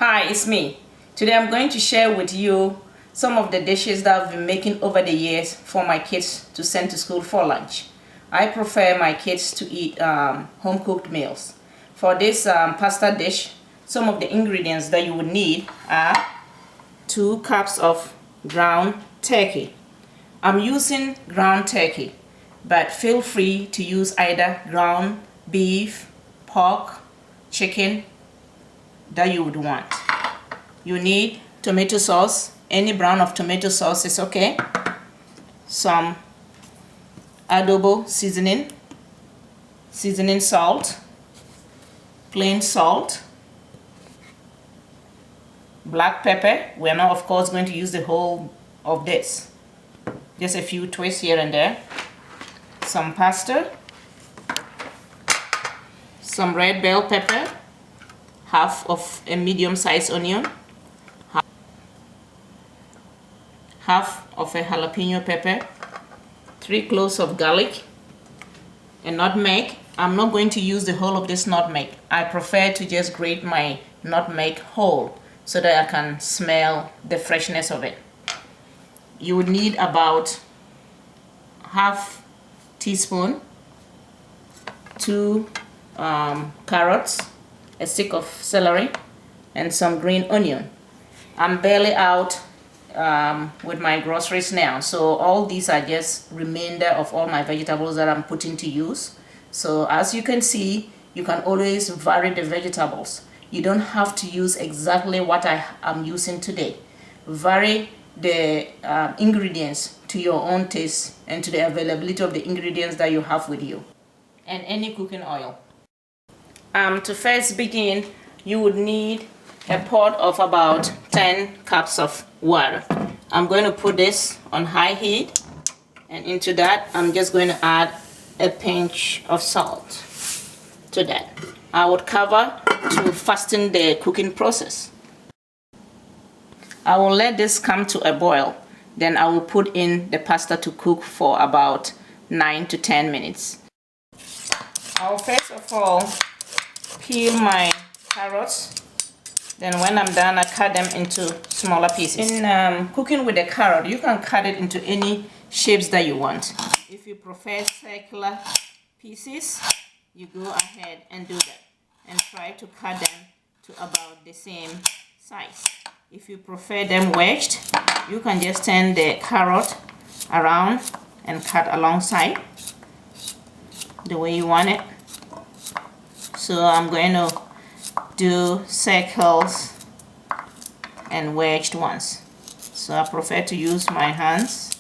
Hi, it's me. Today I'm going to share with you some of the dishes that I've been making over the years for my kids to send to school for lunch. I prefer my kids to eat home-cooked meals. For this pasta dish, some of the ingredients that you would need are 2 cups of ground turkey. I'm using ground turkey, but feel free to use either ground beef, pork, chicken that you would want. You need tomato sauce. Any brand of tomato sauce is okay. Some adobo seasoning salt, plain salt, black pepper. We're not of course going to use the whole of this, just a few twists here and there. Some pasta, some red bell pepper, half of a medium-sized onion, half of a jalapeno pepper, 3 cloves of garlic, a nutmeg. I'm not going to use the whole of this nutmeg. I prefer to just grate my nutmeg whole so that I can smell the freshness of it. You would need about half teaspoon, 2 carrots, a stick of celery, and some green onion. I'm barely out with my groceries now, so all these are just remainder of all my vegetables that I'm putting to use. So as you can see, you can always vary the vegetables. You don't have to use exactly what I am using today. Vary the ingredients to your own taste and to the availability of the ingredients that you have with you, and any cooking oil. To first begin, you would need a pot of about 10 cups of water. I'm going to put this on high heat, and into that I'm just going to add a pinch of salt to that. I would cover to fasten the cooking process. I will let this come to a boil, then I will put in the pasta to cook for about 9 to 10 minutes. I will first of all peel my carrots, then when I'm done I cut them into smaller pieces. In cooking with the carrot, you can cut it into any shapes that you want. If you prefer circular pieces, you go ahead and do that, and try to cut them to about the same size. If you prefer them wedged, you can just turn the carrot around and cut alongside the way you want it. So I'm going to do circles and wedged ones. So I prefer to use my hands.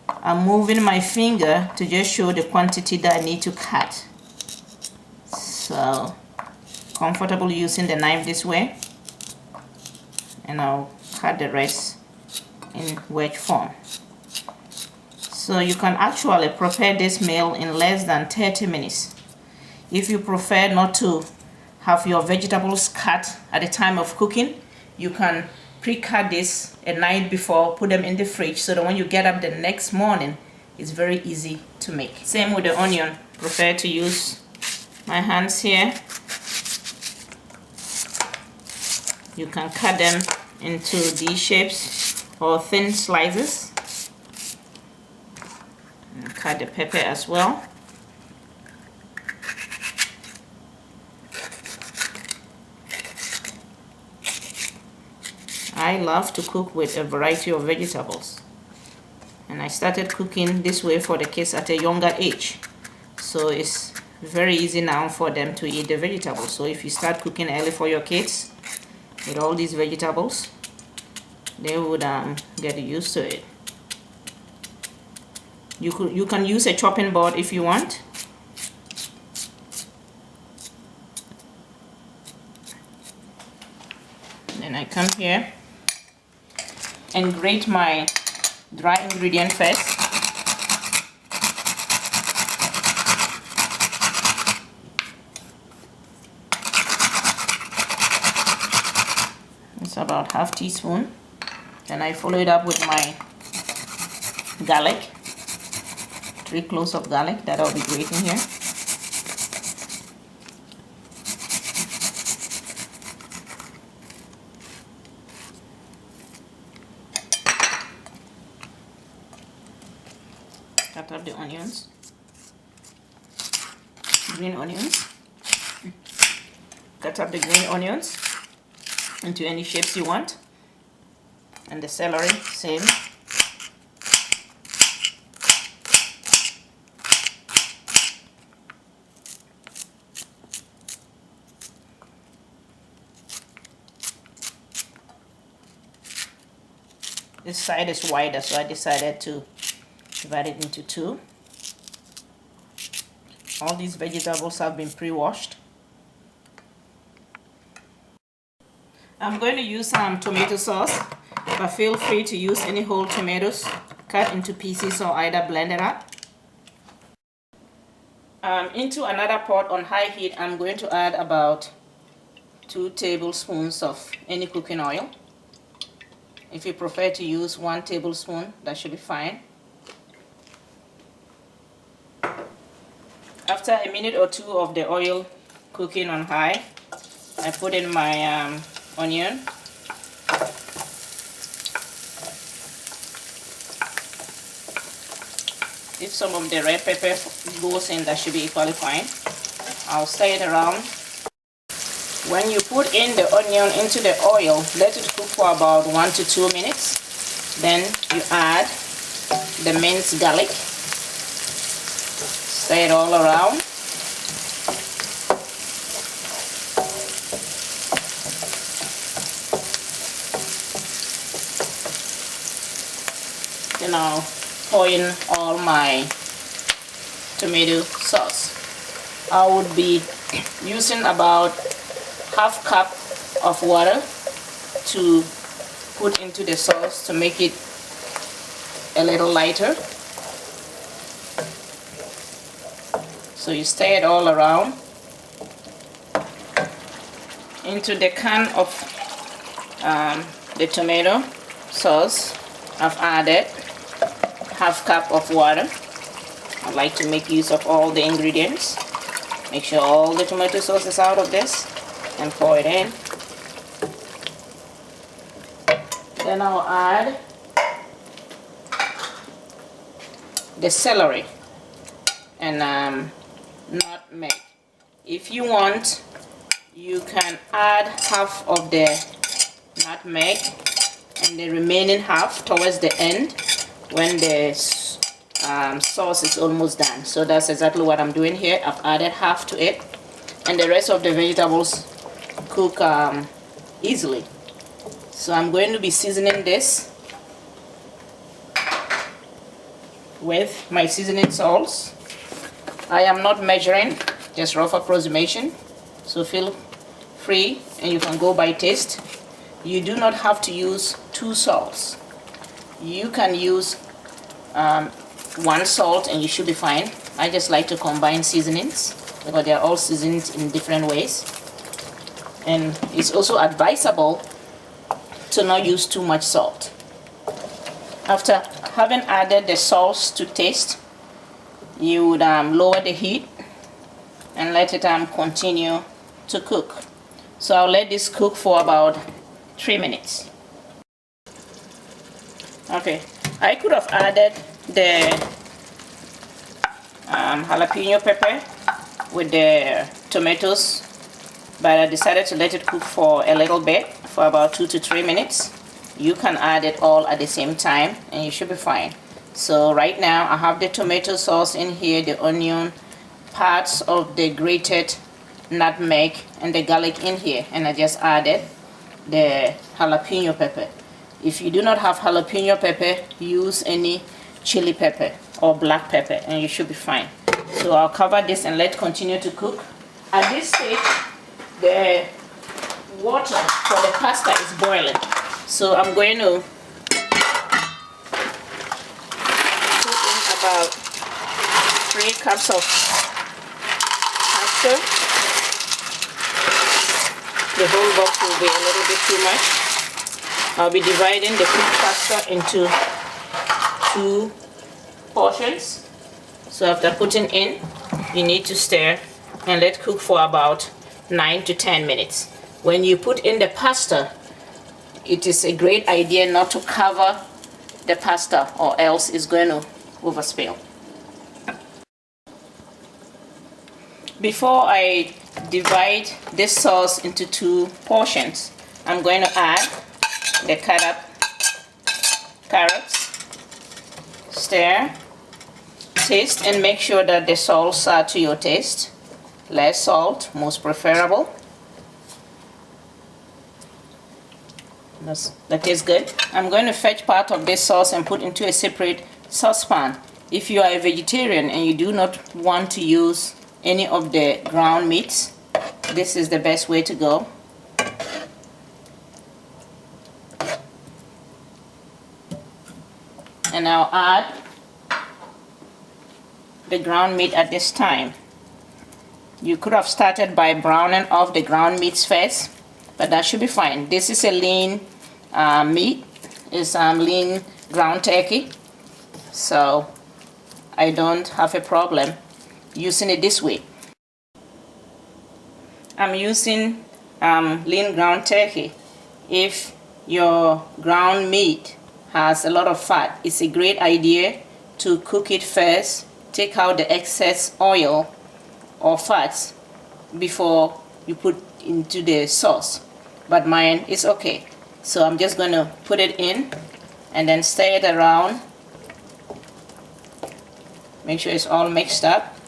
I'm moving my finger to just show the quantity that I need to cut. So comfortable using the knife this way, and I'll cut the rest in wedge form. So you can actually prepare this meal in less than 30 minutes. If you prefer not to have your vegetables cut at the time of cooking, you can pre-cut this a night before, put them in the fridge so that when you get up the next morning, it's very easy to make. Same with the onion. Prefer to use my hands here. You can cut them into these shapes or thin slices. And cut the pepper as well. I love to cook with a variety of vegetables, and I started cooking this way for the kids at a younger age, so it's very easy now for them to eat the vegetables. So if you start cooking early for your kids with all these vegetables, they would get used to it. You can use a chopping board if you want. Then I come here and grate my dry ingredient first. It's about half teaspoon. Then I follow it up with my garlic, 3 cloves of garlic that I'll be grating here. Cut up the onions, green onions. Cut up the green onions into any shapes you want, and the celery, same. This side is wider, so I decided to divide it into two. All these vegetables have been pre-washed. I'm going to use some tomato sauce, but feel free to use any whole tomatoes cut into pieces or either blend it up. Into another pot on high heat, I'm going to add about 2 tablespoons of any cooking oil. If you prefer to use 1 tablespoon, that should be fine. After a minute or two of the oil cooking on high, I put in my onion. If some of the red pepper goes in, that should be equally fine. I'll stir it around. When you put in the onion into the oil, let it cook for about 1 to 2 minutes. Then you add the minced garlic. Stir it all around. Then I'll pour in all my tomato sauce. I would be using about half cup of water to put into the sauce to make it a little lighter. So you stir it all around. Into the can of the tomato sauce, I've added half cup of water. I like to make use of all the ingredients. Make sure all the tomato sauce is out of this and pour it in. Then I'll add the celery and nutmeg. If you want, you can add half of the nutmeg and the remaining half towards the end when the sauce is almost done. So that's exactly what I'm doing here. I've added half to it, and the rest of the vegetables cook easily. So I'm going to be seasoning this with my seasoning salts. I am not measuring, just rough approximation, so feel free and you can go by taste. You do not have to use 2 salts. You can use 1 salt and you should be fine. I just like to combine seasonings because they are all seasoned in different ways. And it's also advisable to not use too much salt. After having added the salts to taste, you would lower the heat and let it continue to cook. So I'll let this cook for about 3 minutes. Okay, I could have added the jalapeno pepper with the tomatoes, but I decided to let it cook for a little bit, for about 2 to 3 minutes. You can add it all at the same time and you should be fine. So right now I have the tomato sauce in here, the onion, parts of the grated nutmeg and the garlic in here, and I just added the jalapeno pepper. If you do not have jalapeno pepper, use any chili pepper or black pepper and you should be fine. So I'll cover this and let it continue to cook. At this stage, the water for the pasta is boiling. So I'm going to put in about 3 cups of pasta. The whole box will be a little bit too much. I'll be dividing the cooked pasta into 2 portions. So after putting in, you need to stir and let cook for about 9 to 10 minutes. When you put in the pasta, it is a great idea not to cover the pasta or else it's going to overspill. Before I divide this sauce into 2 portions, I'm going to add the cut up carrots, stir, taste, and make sure that the salts are to your taste. Less salt, most preferable. That tastes good. I'm going to fetch part of this sauce and put into a separate saucepan. If you are a vegetarian and you do not want to use any of the ground meats, this is the best way to go. And I'll add the ground meat at this time. You could have started by browning off the ground meats first, but that should be fine. This is a lean meat. It's lean ground turkey, so I don't have a problem using it this way. I'm using lean ground turkey. If your ground meat has a lot of fat, it's a great idea to cook it first, take out the excess oil or fats before you put into the sauce. But mine is okay, so I'm just going to put it in and then stir it around. Make sure it's all mixed up.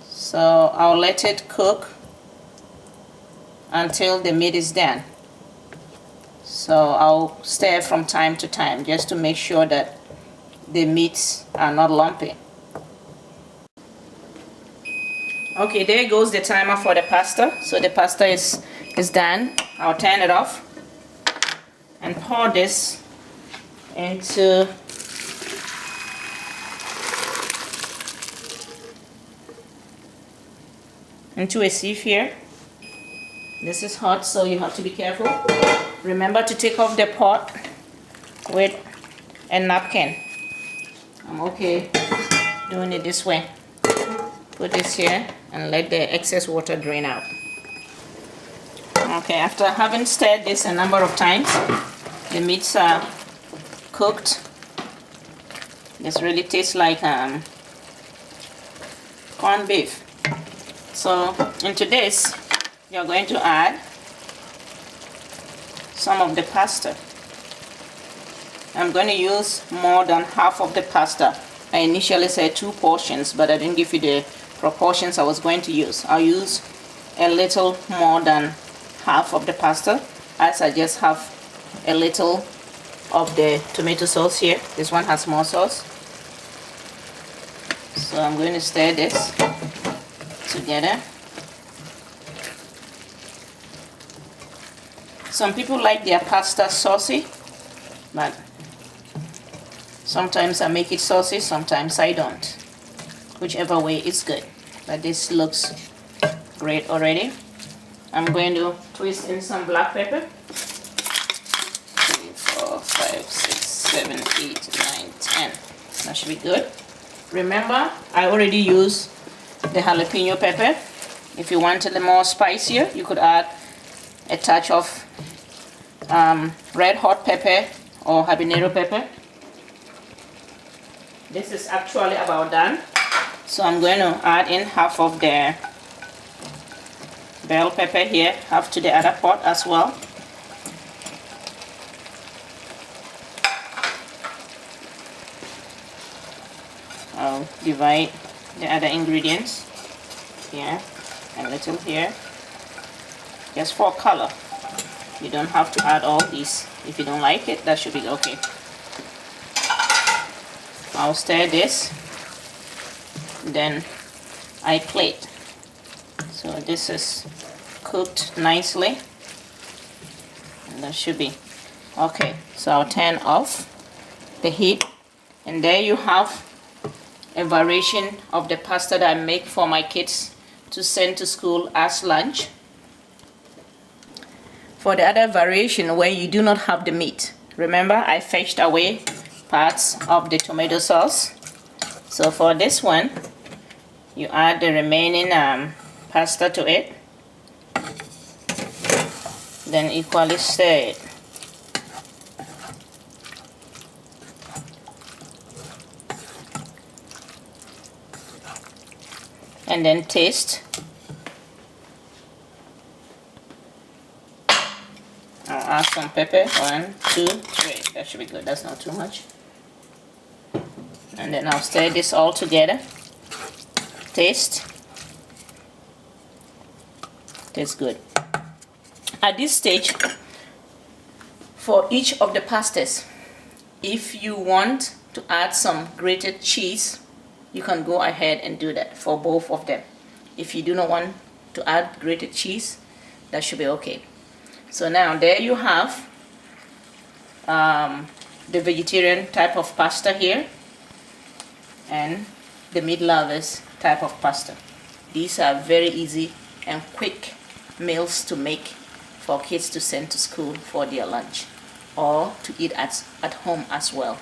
So I'll let it cook until the meat is done. So I'll stir from time to time just to make sure that the meats are not lumpy. Okay, there goes the timer for the pasta. So the pasta is done. I'll turn it off and pour this into a sieve here. This is hot, so you have to be careful. Remember to take off the pot with a napkin. I'm okay doing it this way. Put this here and let the excess water drain out. Okay, after having stirred this a number of times, the meats are cooked. This really tastes like corned beef. So into this, you're going to add some of the pasta. I'm going to use more than half of the pasta. I initially said 2 portions, but I didn't give you the proportions I was going to use. I'll use a little more than half of the pasta, as I just have a little of the tomato sauce here. This one has more sauce. So I'm going to stir this together. Some people like their pasta saucy, but sometimes I make it saucy, sometimes I don't. Whichever way is good. But this looks great already. I'm going to twist in some black pepper. 3, 4, 5, 6, 7, 8, 9, 10. That should be good. Remember, I already used the jalapeno pepper. If you wanted it more spicier, you could add a touch of red hot pepper or habanero pepper. This is actually about done. So I'm going to add in half of the bell pepper here, half to the other pot as well. I'll divide the other ingredients here, a little here, just for color. You don't have to add all these. If you don't like it, that should be okay. I'll stir this, then I plate. So this is cooked nicely, and that should be okay. So I'll turn off the heat, and there you have a variation of the pasta that I make for my kids to send to school as lunch. For the other variation where you do not have the meat, remember I fetched away parts of the tomato sauce. So for this one, you add the remaining pasta to it, then equally stir it. and then taste. I'll add some pepper. 1, 2, 3. That should be good. That's not too much. And then I'll stir this all together. Taste. Tastes good. At this stage, for each of the pastas, if you want to add some grated cheese, you can go ahead and do that for both of them. If you do not want to add grated cheese, that should be okay. So now there you have the vegetarian type of pasta here and the meat lovers type of pasta. These are very easy and quick meals to make for kids to send to school for their lunch or to eat at home as well.